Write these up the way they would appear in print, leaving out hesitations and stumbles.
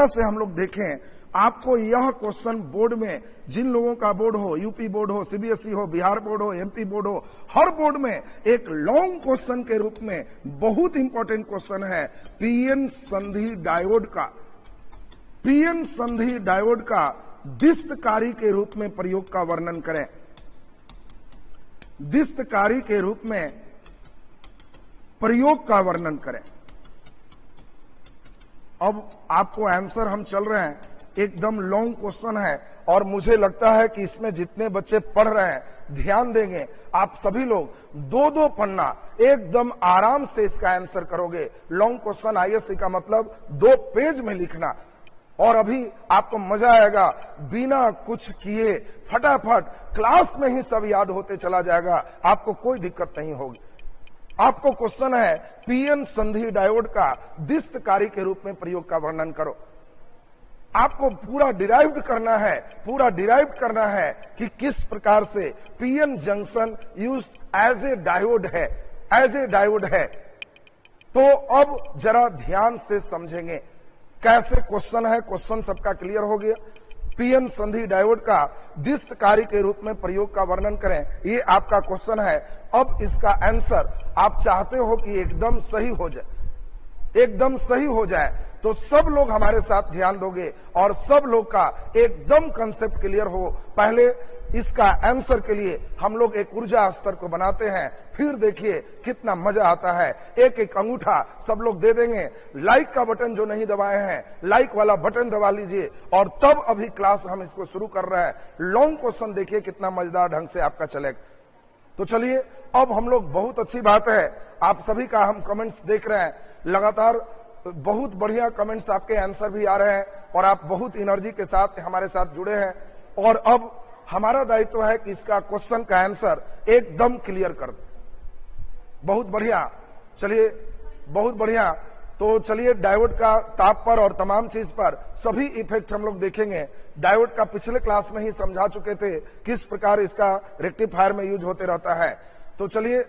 से हम लोग देखें, आपको यह क्वेश्चन बोर्ड में, जिन लोगों का बोर्ड हो, यूपी बोर्ड हो, सीबीएसई हो, बिहार बोर्ड हो, एमपी बोर्ड हो, हर बोर्ड में एक लॉन्ग क्वेश्चन के रूप में बहुत इंपॉर्टेंट क्वेश्चन है पीएन संधि डायोड का। पीएन संधि डायोड का दिस्तकारी के रूप में प्रयोग का वर्णन करें। दिस्तकारी के रूप में प्रयोग का वर्णन करें। अब आपको आंसर हम चल रहे हैं, एकदम लॉन्ग क्वेश्चन है और मुझे लगता है कि इसमें जितने बच्चे पढ़ रहे हैं ध्यान देंगे, आप सभी लोग दो दो पन्ना एकदम आराम से इसका आंसर करोगे। लॉन्ग क्वेश्चन आईएससी का मतलब 2 पेज में लिखना, और अभी आपको मजा आएगा, बिना कुछ किए फटाफट क्लास में ही सब याद होते चला जाएगा, आपको कोई दिक्कत नहीं होगी। आपको क्वेश्चन है पीएन संधि डायोड का दिस्तकारी के रूप में प्रयोग का वर्णन करो। आपको पूरा डिराइव्ड करना है कि किस प्रकार से PN junction used as a diode है। तो अब जरा ध्यान से समझेंगे कैसे क्वेश्चन है। क्वेश्चन सबका क्लियर हो गया। पीएन संधि डायोड का दिस्तकारी के रूप में प्रयोग का वर्णन करें, ये आपका क्वेश्चन है। अब इसका आंसर आप चाहते हो कि एकदम सही हो जाए, तो सब लोग हमारे साथ ध्यान दोगे और सब लोग का एकदम कंसेप्ट क्लियर हो। पहले इसका आंसर के लिए हम लोग एक ऊर्जा स्तर को बनाते हैं, फिर देखिए कितना मजा आता है। एक एक अंगूठा सब लोग दे देंगे। लाइक का बटन जो नहीं दबाए हैं, लाइक वाला बटन दबा लीजिए, और तब अभी क्लास हम इसको शुरू कर रहे हैं। लॉन्ग क्वेश्चन देखिए कितना मजेदार ढंग से आपका चलेगा। तो चलिए, अब हम लोग, बहुत अच्छी बात है, आप सभी का हम कमेंट्स देख रहे हैं, लगातार बहुत बढ़िया कमेंट्स, आपके आंसर भी आ रहे हैं और आप बहुत एनर्जी के साथ हमारे साथ जुड़े हैं। और अब हमारा दायित्व है कि इसका क्वेश्चन का आंसर एकदम क्लियर कर दो। बहुत बढ़िया, चलिए, बहुत बढ़िया। तो चलिए, डायोड का ताप पर और तमाम चीज पर सभी इफेक्ट हम लोग देखेंगे। डायोड का पिछले क्लास में ही समझा चुके थे किस प्रकार इसका रेक्टिफायर में यूज होते रहता है। तो चलिए,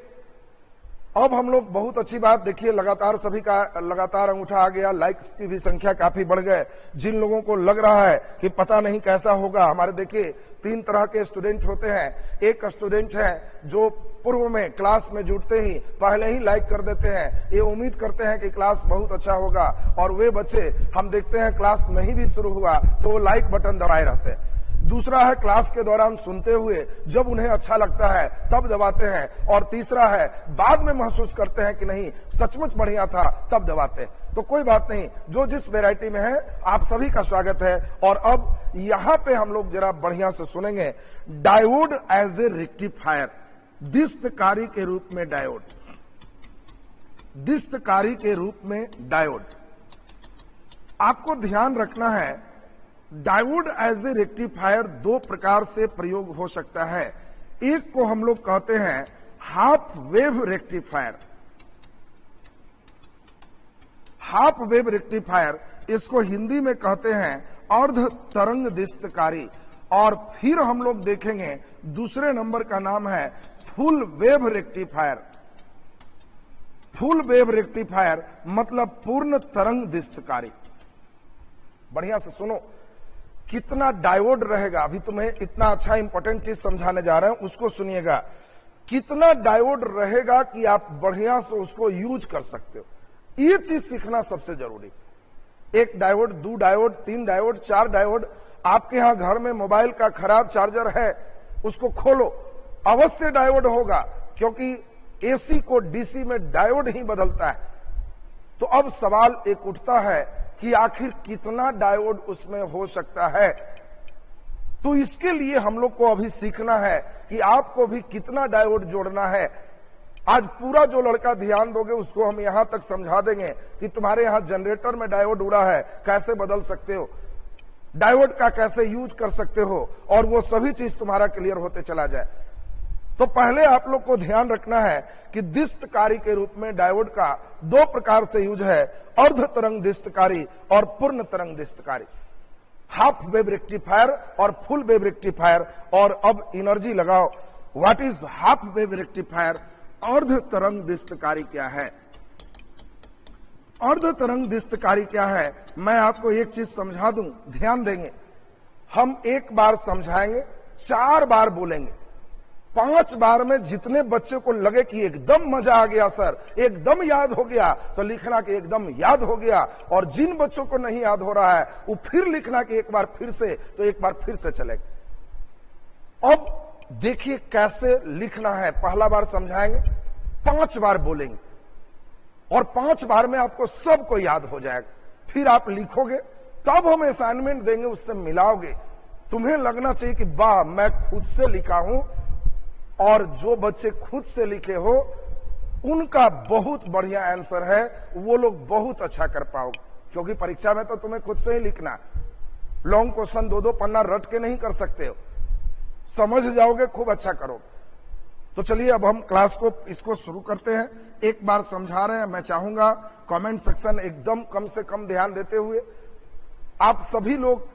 अब हम लोग, बहुत अच्छी बात, देखिए लगातार सभी का लगातार अंगूठा आ गया, लाइक्स की भी संख्या काफी बढ़ गए। जिन लोगों को लग रहा है कि पता नहीं कैसा होगा, हमारे देखिए 3 तरह के स्टूडेंट होते हैं। एक स्टूडेंट है जो पूर्व में क्लास में जुड़ते ही पहले ही लाइक कर देते हैं, ये उम्मीद करते हैं कि क्लास बहुत अच्छा होगा, और वे बच्चे हम देखते हैं क्लास नहीं भी शुरू हुआ तो वो लाइक बटन दबाए रहते हैं। दूसरा है क्लास के दौरान सुनते हुए जब उन्हें अच्छा लगता है तब दबाते हैं, और तीसरा है बाद में महसूस करते हैं कि नहीं सचमुच बढ़िया था तब दबाते हैं। तो कोई बात नहीं, जो जिस वैरायटी में है आप सभी का स्वागत है। और अब यहां पे हम लोग जरा बढ़िया से सुनेंगे, डायोड एज ए रेक्टिफायर, दिस्तकारी के रूप में डायोड, दिस्तकारी के रूप में डायोड। आपको ध्यान रखना है, डायोड एज ए रेक्टिफायर 2 प्रकार से प्रयोग हो सकता है। एक को हम लोग कहते हैं half wave rectifier. Half wave rectifier, इसको हिंदी में कहते हैं अर्ध तरंग दिस्तकारी। और फिर हम लोग देखेंगे दूसरे नंबर का नाम है full wave rectifier. Full wave rectifier मतलब पूर्ण तरंग दिस्तकारी। बढ़िया से सुनो, कितना डायोड रहेगा, अभी तुम्हें इतना अच्छा इंपॉर्टेंट चीज समझाने जा रहे हैं, उसको सुनिएगा। कितना डायोड रहेगा कि आप बढ़िया से उसको यूज कर सकते हो, ये चीज सीखना सबसे जरूरी। 1 डायोड, 2 डायोड, 3 डायोड, 4 डायोड। आपके यहां घर में मोबाइल का खराब चार्जर है, उसको खोलो, अवश्य डायोड होगा, क्योंकि एसी को डीसी में डायोड ही बदलता है। तो अब सवाल एक उठता है कि आखिर कितना डायोड उसमें हो सकता है। तो इसके लिए हम लोग को अभी सीखना है कि आपको भी कितना डायोड जोड़ना है। आज पूरा जो लड़का ध्यान दोगे उसको हम यहां तक समझा देंगे कि तुम्हारे यहां जनरेटर में डायोड उड़ा है, कैसे बदल सकते हो, डायोड का कैसे यूज कर सकते हो, और वो सभी चीज तुम्हारा क्लियर होते चला जाए। तो पहले आप लोग को ध्यान रखना है कि दिस्तकारी के रूप में डायोड का 2 प्रकार से यूज है, अर्ध तरंग दिस्तकारी और पूर्ण तरंग दिस्तकारी। हाफ वेव रेक्टिफायर और फुल वेव रेक्टिफायर। और अब एनर्जी लगाओ, what is half wave rectifier, अर्ध तरंग दिस्तकारी क्या है। अर्ध तरंग दिस्तकारी क्या है, मैं आपको एक चीज समझा दूं, ध्यान देंगे। हम एक बार समझाएंगे, 4 बार बोलेंगे, 5 बार में जितने बच्चे को लगे कि एकदम मजा आ गया सर, एकदम याद हो गया, तो लिखना कि एकदम याद हो गया। और जिन बच्चों को नहीं याद हो रहा है वो फिर लिखना कि एक बार फिर से, तो एक बार फिर से चलेगा। अब देखिए कैसे लिखना है। पहला बार समझाएंगे, 5 बार बोलेंगे और 5 बार में आपको सबको याद हो जाएगा। फिर आप लिखोगे, तब हम असाइनमेंट देंगे, उससे मिलाओगे। तुम्हें लगना चाहिए कि वाह मैं खुद से लिखा हूं, और जो बच्चे खुद से लिखे हो उनका बहुत बढ़िया आंसर है, वो लोग बहुत अच्छा कर पाओगे। क्योंकि परीक्षा में तो तुम्हें खुद से ही लिखना, लॉन्ग क्वेश्चन 2-2 पन्ना रट के नहीं कर सकते हो, समझ जाओगे, खूब अच्छा करोगे। तो चलिए अब हम क्लास को इसको शुरू करते हैं। एक बार समझा रहे हैं, मैं चाहूंगा कमेंट सेक्शन एकदम कम से कम ध्यान देते हुए आप सभी लोग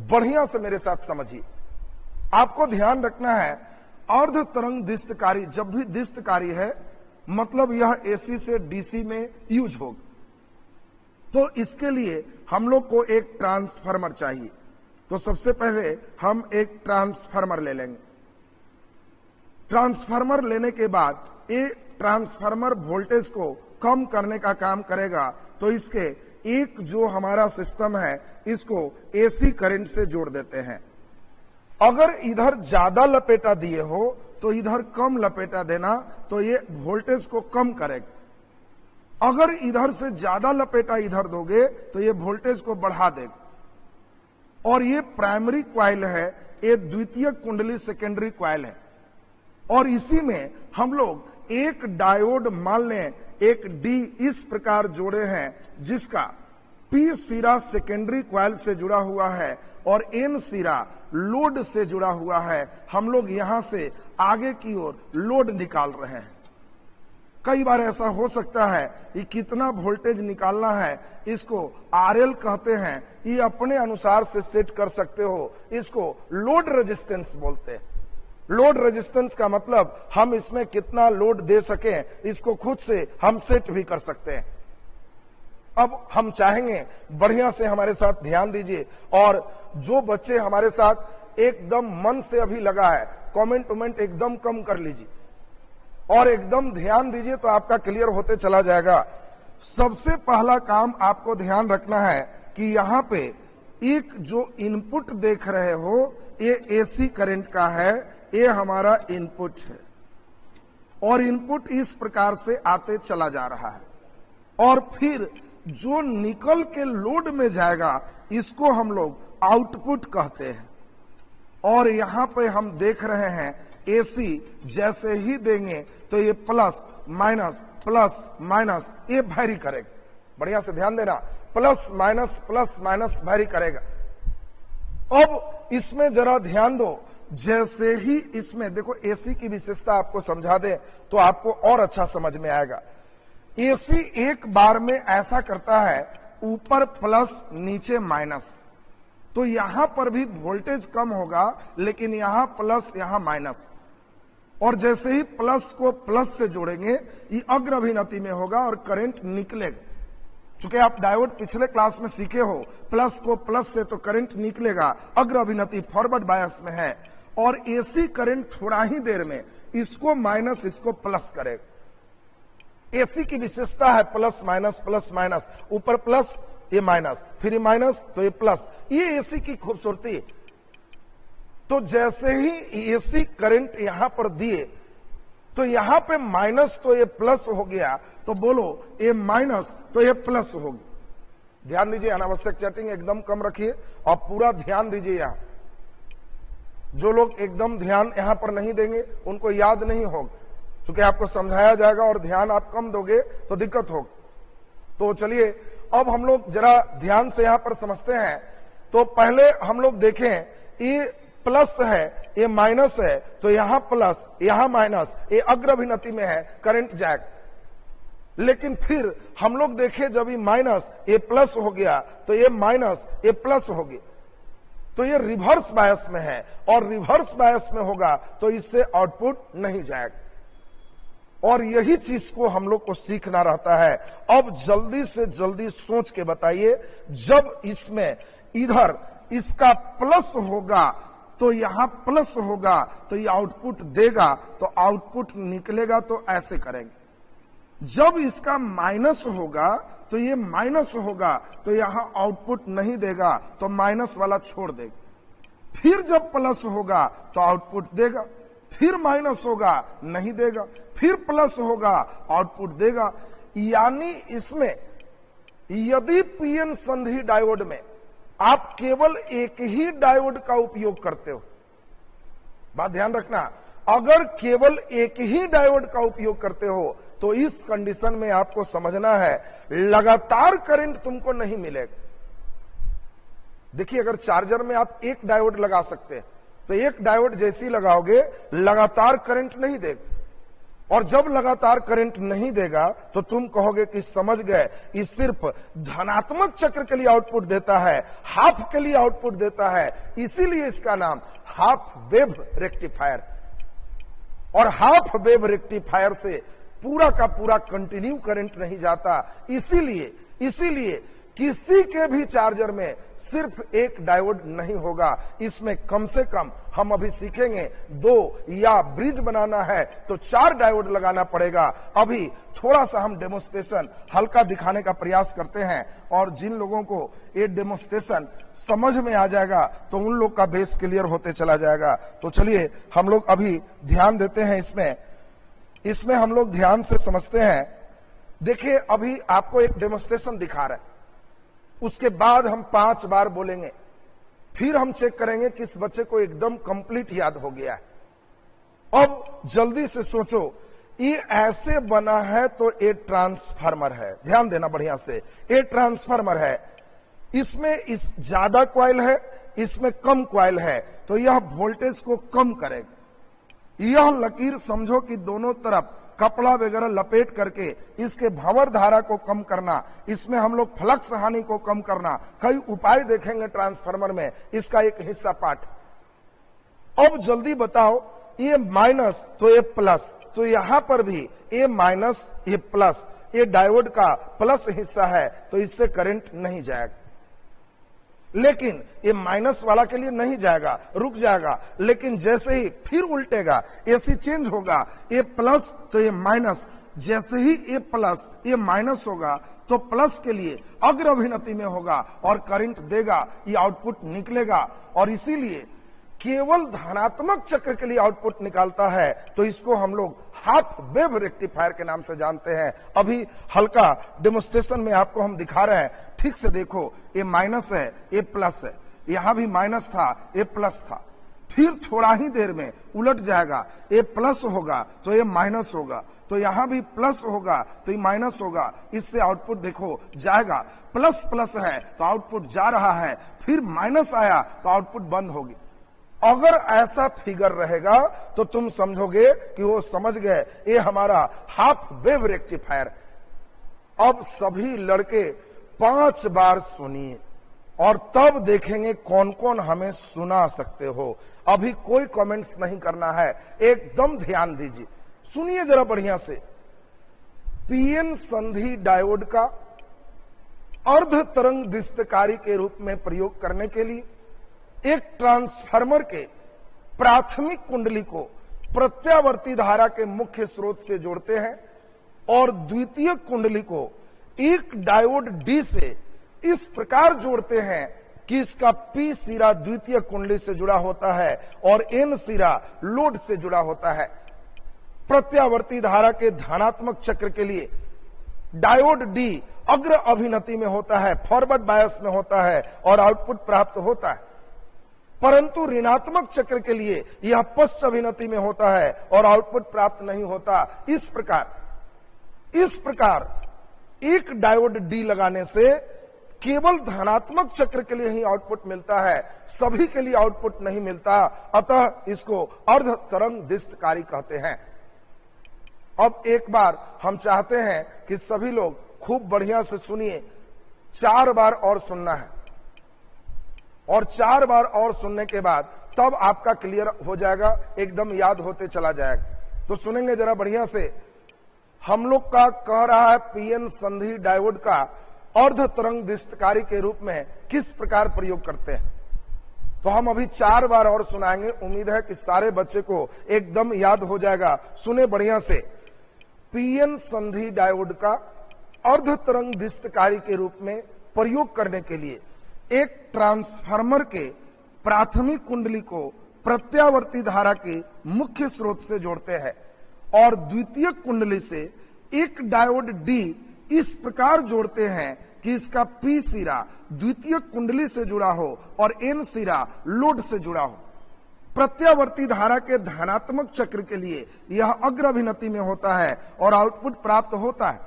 बढ़िया से मेरे साथ समझिए। आपको ध्यान रखना है, अर्ध तरंग दिस्तकारी, जब भी दिस्तकारी है मतलब यह एसी से डीसी में यूज होगा। तो इसके लिए हम लोग को एक ट्रांसफार्मर चाहिए। तो सबसे पहले हम एक ट्रांसफार्मर ले लेंगे। ट्रांसफार्मर लेने के बाद ये ट्रांसफार्मर वोल्टेज को कम करने का काम करेगा। तो इसके एक जो हमारा सिस्टम है इसको एसी करंट से जोड़ देते हैं। अगर इधर ज्यादा लपेटा दिए हो तो इधर कम लपेटा देना, तो ये वोल्टेज को कम करेगा। अगर इधर से ज्यादा लपेटा इधर दोगे तो ये वोल्टेज को बढ़ा देगा। और ये प्राइमरी क्वाइल है, ये द्वितीय कुंडली सेकेंडरी क्वाइल है। और इसी में हम लोग एक डायोड मान लें, एक डी इस प्रकार जोड़े हैं जिसका पी सिरा सेकेंडरी क्वाइल से जुड़ा हुआ है और एन सिरा लोड से जुड़ा हुआ है। हम लोग यहां से आगे की ओर लोड निकाल रहे हैं। कई बार ऐसा हो सकता है कि कितना वोल्टेज निकालना है इसको आरएल कहते हैं, ये अपने अनुसार से सेट कर सकते हो। इसको लोड रेजिस्टेंस बोलते हैं। लोड रेजिस्टेंस का मतलब हम इसमें कितना लोड दे सकें, इसको खुद से हम सेट भी कर सकते हैं। अब हम चाहेंगे बढ़िया से हमारे साथ ध्यान दीजिए, और जो बच्चे हमारे साथ एकदम मन से अभी लगा है, कमेंट एकदम कम कर लीजिए और एकदम ध्यान दीजिए, तो आपका क्लियर होते चला जाएगा। सबसे पहला काम आपको ध्यान रखना है कि यहाँ पे एक जो इनपुट देख रहे हो ये एसी करंट का है, ये हमारा इनपुट है और इनपुट इस प्रकार से आते चला जा रहा है। और फिर जो निकल के लोड में जाएगा इसको हम लोग आउटपुट कहते हैं। और यहां पे हम देख रहे हैं एसी जैसे ही देंगे तो ये प्लस माइनस ये वैरी करेगा। बढ़िया से ध्यान देना, प्लस माइनस वैरी करेगा। अब इसमें जरा ध्यान दो, जैसे ही इसमें देखो एसी की विशेषता आपको समझा दे तो आपको और अच्छा समझ में आएगा। एसी एक बार में ऐसा करता है, ऊपर प्लस नीचे माइनस, तो यहां पर भी वोल्टेज कम होगा लेकिन यहां प्लस यहां माइनस। और जैसे ही प्लस को प्लस से जोड़ेंगे ये अग्र अभिनति में होगा और करंट निकलेगा। चूंकि आप डायोड पिछले क्लास में सीखे हो, प्लस को प्लस से तो करंट निकलेगा, अग्र अभिनति फॉरवर्ड बायस में है। और एसी करंट थोड़ा ही देर में इसको माइनस इसको प्लस करेगा। एसी की विशेषता है प्लस माइनस, ऊपर प्लस ये माइनस, फिर ये माइनस तो ये प्लस, ये एसी की खूबसूरती है। तो जैसे ही एसी करंट यहां पर दिए तो यहां पे माइनस तो ये प्लस हो गया, तो बोलो ये माइनस तो ये प्लस होगी। ध्यान दीजिए, अनावश्यक चैटिंग एकदम कम रखिए और पूरा ध्यान दीजिए। यहां जो लोग एकदम ध्यान यहां पर नहीं देंगे उनको याद नहीं होगा, क्योंकि आपको समझाया जाएगा और ध्यान आप कम दोगे तो दिक्कत होगी। तो चलिए अब हम लोग जरा ध्यान से यहां पर समझते हैं। तो पहले हम लोग देखें, ये प्लस है ये माइनस है, तो यहां प्लस यहां माइनस, ये अग्र अभिनति में है, करंट जाएगा। लेकिन फिर हम लोग देखें जब ये माइनस ये प्लस हो गया तो ये माइनस ये प्लस हो गया, तो ये रिवर्स बायस में है और रिवर्स बायस में होगा तो इससे आउटपुट नहीं जाएगा। और यही चीज को हम लोग को सीखना रहता है। अब जल्दी से जल्दी सोच के बताइए, जब इसमें इधर इसका प्लस होगा तो यहां प्लस होगा तो ये आउटपुट देगा, तो आउटपुट निकलेगा तो ऐसे करेंगे। जब इसका माइनस होगा तो ये माइनस होगा तो यहां आउटपुट नहीं देगा, तो माइनस वाला छोड़ देगा। फिर जब प्लस होगा तो आउटपुट देगा, फिर माइनस होगा नहीं देगा, फिर प्लस होगा आउटपुट देगा। यानी इसमें यदि पीएन संधि डायोड में आप केवल एक ही डायोड का उपयोग करते हो, बात ध्यान रखना, अगर केवल एक ही डायोड का उपयोग करते हो तो इस कंडीशन में आपको समझना है लगातार करंट तुमको नहीं मिलेगा। देखिए, अगर चार्जर में आप एक डायोड लगा सकते हैं तो एक डायोड जैसी लगाओगे लगातार करंट नहीं देगा, और जब लगातार करंट नहीं देगा तो तुम कहोगे कि समझ गए, ये सिर्फ धनात्मक चक्र के लिए आउटपुट देता है, हाफ के लिए आउटपुट देता है, इसीलिए इसका नाम हाफ वेव रेक्टिफायर। और हाफ वेव रेक्टिफायर से पूरा का पूरा कंटिन्यू करंट नहीं जाता, इसीलिए किसी के भी चार्जर में सिर्फ एक डायोड नहीं होगा। इसमें कम से कम हम अभी सीखेंगे 2 या ब्रिज बनाना है तो 4 डायोड लगाना पड़ेगा। अभी थोड़ा सा हम डेमोन्स्ट्रेशन हल्का दिखाने का प्रयास करते हैं, और जिन लोगों को ये डेमोन्स्ट्रेशन समझ में आ जाएगा तो उन लोग का बेस क्लियर होते चला जाएगा। तो चलिए हम लोग अभी ध्यान देते हैं इसमें हम लोग ध्यान से समझते हैं। देखिए, अभी आपको एक डेमोन्स्ट्रेशन दिखा रहा है, उसके बाद हम 5 बार बोलेंगे, फिर हम चेक करेंगे कि इस बच्चे को एकदम कंप्लीट याद हो गया है। अब जल्दी से सोचो, ये ऐसे बना है तो ये ट्रांसफार्मर है, ध्यान देना बढ़िया से, ये ट्रांसफार्मर है, इसमें इस ज्यादा कॉइल है, इसमें कम कॉइल है, तो यह वोल्टेज को कम करेगा। यह लकीर समझो कि दोनों तरफ कपड़ा वगैरह लपेट करके इसके भंवर धारा को कम करना, इसमें हम लोग फ्लक्स हानि को कम करना, कई उपाय देखेंगे ट्रांसफार्मर में, इसका एक हिस्सा पार्ट। अब जल्दी बताओ, ये माइनस तो ये प्लस, तो यहां पर भी ये माइनस ये प्लस, ये डायोड का प्लस हिस्सा है, तो इससे करंट नहीं जाएगा। लेकिन ये माइनस वाला के लिए नहीं जाएगा, रुक जाएगा, लेकिन जैसे ही फिर उल्टेगा, एसी चेंज होगा, ये प्लस तो ये माइनस, जैसे ही ये प्लस ये माइनस होगा तो प्लस के लिए अग्र अभिनति में होगा और करंट देगा, ये आउटपुट निकलेगा। और इसीलिए केवल धनात्मक चक्र के लिए आउटपुट निकालता है, तो इसको हम लोग हाफ वेव रेक्टिफायर के नाम से जानते हैं। अभी हल्का डेमोन्स्ट्रेशन में आपको हम दिखा रहे हैं, ठीक से देखो, ये माइनस है, ये प्लस है, यहां भी माइनस था, ये प्लस था, फिर थोड़ा ही देर में उलट जाएगा, ये प्लस होगा तो ये माइनस होगा, तो यहां भी प्लस होगा तो ये माइनस होगा, इससे आउटपुट देखो जाएगा, प्लस प्लस है तो आउटपुट जा रहा है, फिर माइनस आया तो आउटपुट बंद होगी। अगर ऐसा फिगर रहेगा तो तुम समझोगे कि वो समझ गए, ये हमारा हाफ वेव रेक्टिफायर। अब सभी लड़के 5 बार सुनिए और तब देखेंगे कौन कौन हमें सुना सकते हो। अभी कोई कमेंट्स नहीं करना है, एकदम ध्यान दीजिए, सुनिए जरा बढ़िया से। पीएन संधि डायोड का अर्ध तरंग दिस्तकारी के रूप में प्रयोग करने के लिए एक ट्रांसफार्मर के प्राथमिक कुंडली को प्रत्यावर्ती धारा के मुख्य स्रोत से जोड़ते हैं और द्वितीय कुंडली को एक डायोड डी से इस प्रकार जोड़ते हैं कि इसका पी सिरा द्वितीय कुंडली से जुड़ा होता है और एन सिरा लोड से जुड़ा होता है। प्रत्यावर्ती धारा के धनात्मक चक्र के लिए डायोड डी अग्र अभिनति में होता है, फॉरवर्ड बायस में होता है और आउटपुट प्राप्त होता है, परंतु ऋणात्मक चक्र के लिए यह पश्च अभिनति में होता है और आउटपुट प्राप्त नहीं होता। इस प्रकार एक डायोड डी लगाने से केवल धनात्मक चक्र के लिए ही आउटपुट मिलता है, सभी के लिए आउटपुट नहीं मिलता, अतः इसको अर्ध तरंग दिस्तकारी कहते हैं। अब एक बार हम चाहते हैं कि सभी लोग खूब बढ़िया से सुनिए, 4 बार और सुनना है और 4 बार और सुनने के बाद तब आपका क्लियर हो जाएगा, एकदम याद होते चला जाएगा। तो सुनेंगे जरा बढ़िया से। हम लोग का कह रहा है पीएन संधि डायोड का अर्ध तरंग दिष्टकारी के रूप में किस प्रकार प्रयोग करते हैं। तो हम अभी 4 बार और सुनाएंगे, उम्मीद है कि सारे बच्चे को एकदम याद हो जाएगा। सुने बढ़िया से। पीएन संधि डायोड का अर्ध तरंग दिष्टकारी के रूप में प्रयोग करने के लिए एक ट्रांसफार्मर के प्राथमिक कुंडली को प्रत्यावर्ती धारा के मुख्य स्रोत से जोड़ते हैं और द्वितीयक कुंडली से एक डायोड डी इस प्रकार जोड़ते हैं कि इसका पी सिरा द्वितीयक कुंडली से जुड़ा हो और एन सिरा लोड से जुड़ा हो। प्रत्यावर्ती धारा के धनात्मक चक्र के लिए यह अग्र अभिनति में होता है और आउटपुट प्राप्त होता है,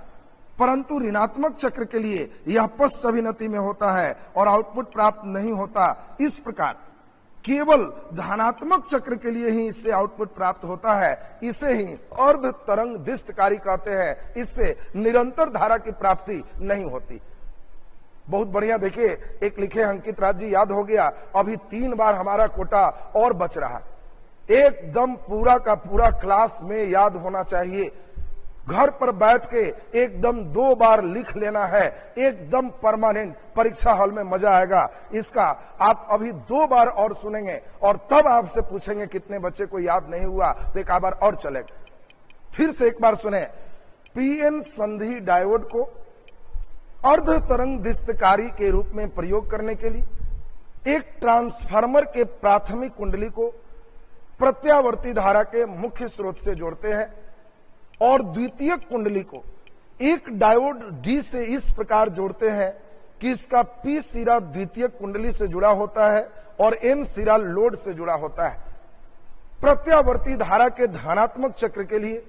परंतु ऋणात्मक चक्र के लिए यह पश्च अभिनति में होता है और आउटपुट प्राप्त नहीं होता। इस प्रकार केवल धनात्मक चक्र के लिए ही इससे आउटपुट प्राप्त होता है। इसे ही अर्ध तरंग दिष्टकारी कहते हैं। इससे निरंतर धारा की प्राप्ति नहीं होती। बहुत बढ़िया। देखिए, एक लिखे अंकित राज जी, याद हो गया। अभी 3 बार हमारा कोटा और बच रहा। एकदम पूरा का पूरा क्लास में याद होना चाहिए। घर पर बैठ के एकदम 2 बार लिख लेना है, एकदम परमानेंट। परीक्षा हॉल में मजा आएगा इसका। आप अभी 2 बार और सुनेंगे और तब आपसे पूछेंगे कितने बच्चे को याद नहीं हुआ, तो एक बार और चलेगा। फिर से एक बार सुने। पीएन संधि डायोड को अर्ध तरंग दिष्टकारी के रूप में प्रयोग करने के लिए एक ट्रांसफार्मर के प्राथमिक कुंडली को प्रत्यावर्ती धारा के मुख्य स्रोत से जोड़ते हैं और द्वितीयक कुंडली को एक डायोड डी से इस प्रकार जोड़ते हैं कि इसका पी सिरा द्वितीयक कुंडली से जुड़ा होता है और एन सिरा लोड से जुड़ा होता है। प्रत्यावर्ती धारा के धनात्मक चक्र के लिए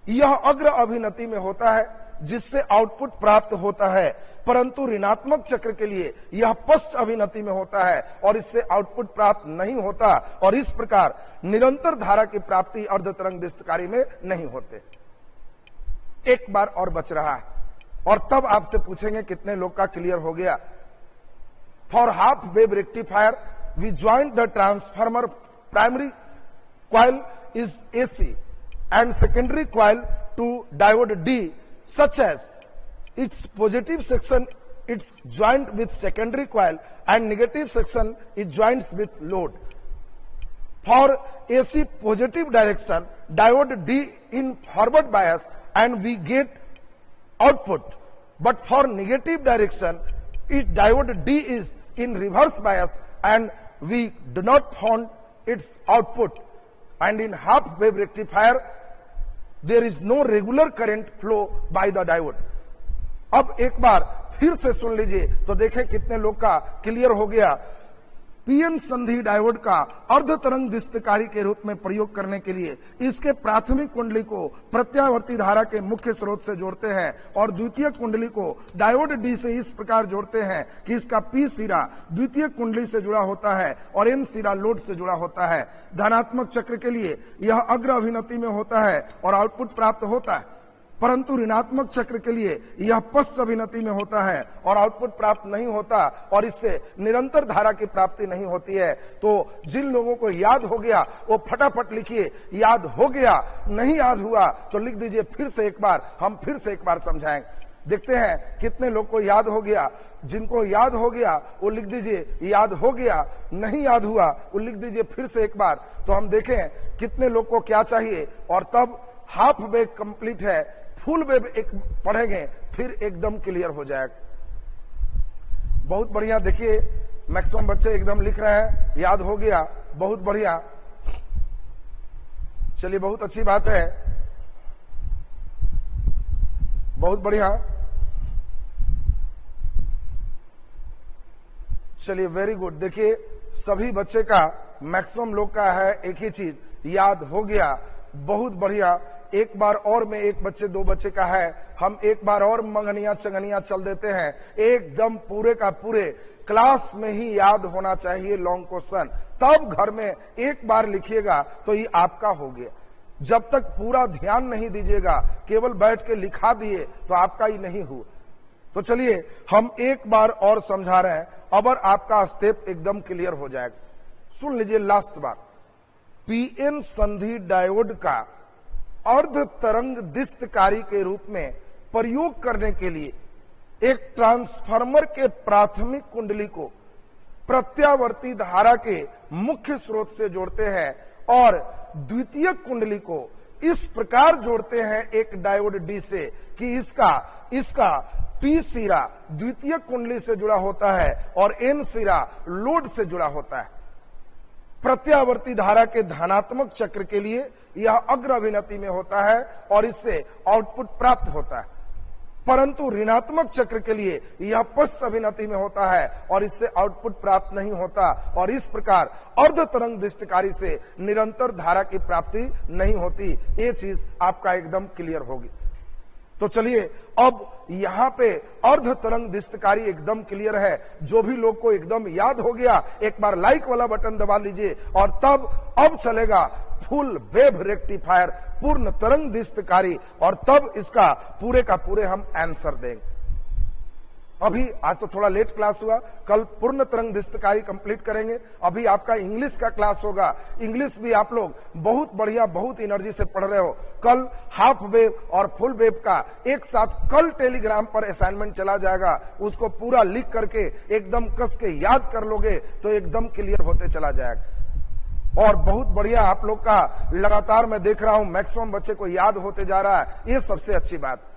यह अग्र अभिनति में होता है, जिससे आउटपुट प्राप्त होता है, परंतु ऋणात्मक चक्र के लिए यह पश्च अभिनति में होता है और इससे आउटपुट प्राप्त नहीं होता और इस प्रकार निरंतर धारा की प्राप्ति अर्ध तरंग दिष्टकारी में नहीं होते। एक बार और बच रहा है और तब आपसे पूछेंगे कितने लोग का क्लियर हो गया। For half wave rectifier we joint the transformer primary coil is AC and secondary coil to diode D, such as its positive section it's joined with secondary coil and negative section it joins with load. For AC positive direction, diode D in forward bias and we get output, but for negative direction, diode D is in reverse bias and we do not find its output. And in half wave rectifier, there is no regular current flow by the diode. अब एक बार फिर से सुन लीजिए तो देखें कितने लोग का क्लियर हो गया। पीएन संधि डायोड का अर्ध तरंग दिष्टकारी के रूप में प्रयोग करने के लिए इसके प्राथमिक कुंडली को प्रत्यावर्ती धारा के मुख्य स्रोत से जोड़ते हैं और द्वितीय कुंडली को डायोड डी से इस प्रकार जोड़ते हैं कि इसका पी सिरा द्वितीय कुंडली से जुड़ा होता है और एन सिरा लोड से जुड़ा होता है। धनात्मक चक्र के लिए यह अग्र अभिनति में होता है और आउटपुट प्राप्त होता है, परंतु ऋणात्मक चक्र के लिए यह पश्च अभिनति में होता है और आउटपुट प्राप्त नहीं होता और इससे निरंतर धारा की प्राप्ति नहीं होती है। तो जिन लोगों को याद हो गया वो फटाफट लिखिए, याद हो गया, नहीं याद हुआ तो लिख दीजिए फिर से एक बार, हम फिर से एक बार समझाएंगे। देखते हैं कितने लोग को याद हो गया। जिनको याद हो गया वो लिख दीजिए याद हो गया, नहीं याद हुआ वो लिख दीजिए फिर से एक बार। तो हम देखें कितने लोग को क्या चाहिए और तब हाफ वेव कंप्लीट है, फुल वेव एक पढ़ेंगे फिर एकदम क्लियर हो जाएगा। बहुत बढ़िया। देखिए मैक्सिमम बच्चे एकदम लिख रहे हैं, याद हो गया, बहुत बढ़िया। चलिए बहुत अच्छी बात है, बहुत बढ़िया। चलिए वेरी गुड। देखिए सभी बच्चे का, मैक्सिमम लोग का है एक ही चीज, याद हो गया, बहुत बढ़िया। एक बार और में एक बच्चे दो बच्चे का है, हम एक बार और मंगनिया चंगनिया चल देते हैं। एकदम पूरे का पूरे क्लास में ही याद होना चाहिए लॉन्ग क्वेश्चन, तब घर में एक बार लिखिएगा तो ये आपका हो गया। जब तक पूरा ध्यान नहीं दीजिएगा, केवल बैठ के लिखा दिए तो आपका ही नहीं हुआ। तो चलिए हम एक बार और समझा रहे हैं, अब आपका स्टेप एकदम क्लियर हो जाएगा। सुन लीजिए लास्ट बार। पीएन संधि डायोड का अर्ध तरंग दिष्टकारी के रूप में प्रयोग करने के लिए एक ट्रांसफार्मर के प्राथमिक कुंडली को प्रत्यावर्ती धारा के मुख्य स्रोत से जोड़ते हैं और द्वितीय कुंडली को इस प्रकार जोड़ते हैं एक डायोड डी से कि इसका पी सिरा द्वितीय कुंडली से जुड़ा होता है और एन सिरा लोड से जुड़ा होता है। प्रत्यावर्ती धारा के धनात्मक चक्र के लिए यह अग्र अभिनति में होता है और इससे आउटपुट प्राप्त होता है, परंतु ऋणात्मक चक्र के लिए यह पश्च अभिनति में होता है और इससे आउटपुट प्राप्त नहीं होता और इस प्रकार अर्ध तरंग दिष्टकारी से निरंतर धारा की प्राप्ति नहीं होती। ये चीज आपका एकदम क्लियर होगी। तो चलिए अब यहाँ पे अर्ध तरंग दिष्टकारी एकदम क्लियर है। जो भी लोग को एकदम याद हो गया एक बार लाइक वाला बटन दबा लीजिए और तब अब चलेगा फुल वेव रेक्टिफायर पूर्ण तरंग दिष्टकारी और तब इसका पूरे का पूरे हम आंसर देंगे। अभी आज तो थोड़ा लेट क्लास हुआ, कल पूर्ण तरंग दिष्टकारी कंप्लीट करेंगे। अभी आपका इंग्लिश का क्लास होगा। इंग्लिश भी आप लोग बहुत बढ़िया बहुत एनर्जी से पढ़ रहे हो। कल हाफ वेव और फुल वेव का एक साथ कल टेलीग्राम पर असाइनमेंट चला जाएगा। उसको पूरा लिख करके एकदम कस के याद कर लोगे तो एकदम क्लियर होते चला जाएगा। और बहुत बढ़िया आप लोग का लगातार मैं देख रहा हूं मैक्सिमम बच्चे को याद होते जा रहा है, ये सबसे अच्छी बात।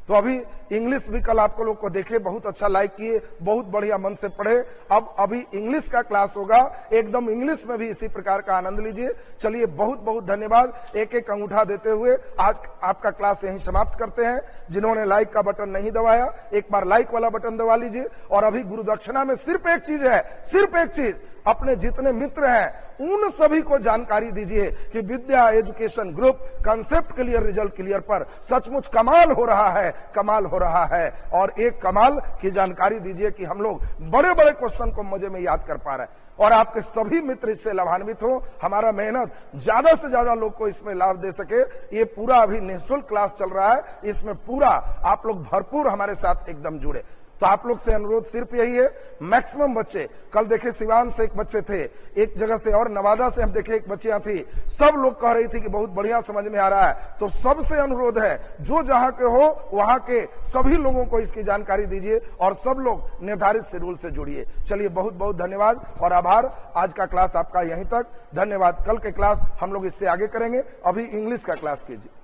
तो अभी इंग्लिश भी कल आपको लोग को देखे, बहुत अच्छा लाइक किए, बहुत बढ़िया मन से पढ़े। अब अभी इंग्लिश का क्लास होगा, एकदम इंग्लिश में भी इसी प्रकार का आनंद लीजिए। चलिए बहुत बहुत धन्यवाद। एक एक अंगूठा देते हुए आज आपका क्लास यहीं समाप्त करते हैं। जिन्होंने लाइक का बटन नहीं दबाया एक बार लाइक वाला बटन दबा लीजिए। और अभी गुरु दक्षिणा में सिर्फ एक चीज है, सिर्फ एक चीज, अपने जितने मित्र हैं उन सभी को जानकारी दीजिए कि Vidya education group concept clear result clear पर सचमुच कमाल हो रहा है, कमाल हो रहा है। और एक कमाल की जानकारी दीजिए कि हम लोग बड़े बड़े क्वेश्चन को मजे में याद कर पा रहे हैं और आपके सभी मित्र इससे लाभान्वित हो। हमारा मेहनत ज्यादा से ज्यादा लोग को इसमें लाभ दे सके। ये पूरा अभी निःशुल्क क्लास चल रहा है, इसमें पूरा आप लोग भरपूर हमारे साथ एकदम जुड़े। तो आप लोग से अनुरोध सिर्फ यही है, मैक्सिमम बच्चे, कल देखे सिवान से एक बच्चे थे, एक जगह से और नवादा से हम देखे एक बच्चियां थी, सब लोग कह रही थी कि बहुत बढ़िया समझ में आ रहा है। तो सबसे अनुरोध है जो जहां के हो वहां के सभी लोगों को इसकी जानकारी दीजिए और सब लोग निर्धारित शेड्यूल से जुड़िए। चलिए बहुत बहुत धन्यवाद और आभार। आज का क्लास आपका यहीं तक, धन्यवाद। कल के क्लास हम लोग इससे आगे करेंगे। अभी इंग्लिश का क्लास कीजिए।